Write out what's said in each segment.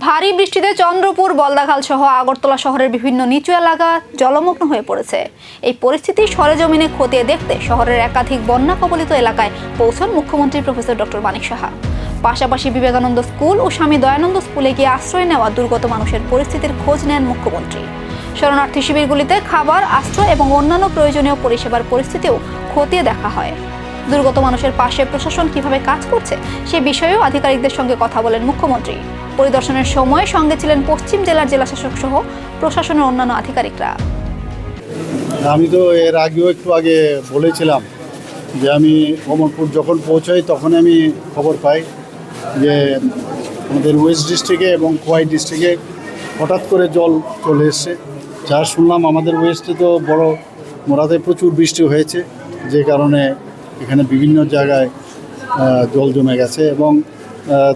ভারী বৃষ্টিতে চন্দ্রপুর, বলদাখাল সহ আগরতলা শহরের বিভিন্ন নিচু এলাকা জলমগ্ন হয়ে পড়েছে। এই পরিস্থিতি সরেজমিনে খতিয়ে দেখতে শহরের একাধিক বন্যা কবলিত এলাকায় পৌঁছন মুখ্যমন্ত্রী প্রফেসর ডক্টর মানিক সাহা। পাশাপাশি বিবেকানন্দ স্কুল ও স্বামী দয়ানন্দ স্কুলে গিয়ে আশ্রয় নেওয়া দুর্গত মানুষের পরিস্থিতির খোঁজ নেন মুখ্যমন্ত্রী। শরণার্থী শিবিরগুলিতে খাবার, আশ্রয় এবং অন্যান্য প্রয়োজনীয় পরিষেবার পরিস্থিতিও খতিয়ে দেখা হয়। দুর্গত মানুষের পাশে প্রশাসন কিভাবে কাজ করছে সে বিষয়েও আধিকারিকদের সঙ্গে কথা বলেন মুখ্যমন্ত্রী। পরিদর্শনের সময় সঙ্গে ছিলেন পশ্চিম জেলার জেলাশাসক সহ প্রশাসনের অন্যান্য আধিকারিকরা। আমি তো এর আগেও একটু আগে বলেছিলাম যে আমি অমরপুর যখন পৌঁছাই তখন আমি খবর পাই যে আমাদের ওয়েস্ট ডিস্ট্রিক্টে এবং খোয়াই ডিস্ট্রিক্টে হঠাৎ করে জল চলে এসছে। যা শুনলাম আমাদের ওয়েস্টে তো বড় মোরাতে প্রচুর বৃষ্টি হয়েছে, যে কারণে এখানে বিভিন্ন জায়গায় জল জমে গেছে এবং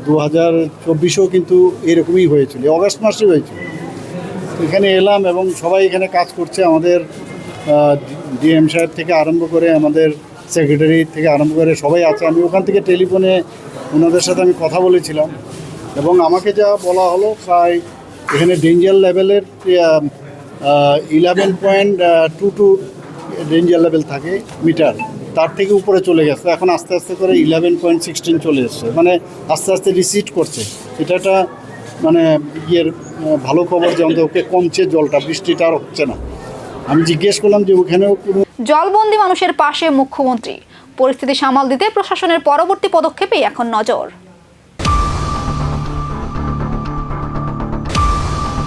2024-এও কিন্তু এরকমই হয়েছিল, অগাস্ট মাসে হয়েছিল। এখানে এলাম এবং সবাই এখানে কাজ করছে, আমাদের ডিএম সাহেব থেকে আরম্ভ করে আমাদের সেক্রেটারি থেকে আরম্ভ করে সবাই আছে। আমি ওখান থেকে টেলিফোনে ওনাদের সাথে আমি কথা বলেছিলাম এবং আমাকে যা বলা হলো প্রায় এখানে ডেঞ্জার লেভেলের 11.22 ডেঞ্জার লেভেল থাকে মিটার, তার থেকে উপরে চলে গেছে। এখন আস্তে আস্তে করে 11.16 চলে এসছে, মানে আস্তে আস্তে রিসিড করছে। এটা একটা মানে ভালো খবর যে অন্তত ওকে কমছে জলটা, বৃষ্টিটা আর হচ্ছে না। আমি জিজ্ঞেস করলাম যে ওখানেও জলবন্দী মানুষের পাশে মুখ্যমন্ত্রী। পরিস্থিতি সামাল দিতে প্রশাসনের পরবর্তী পদক্ষেপেই এখন নজর।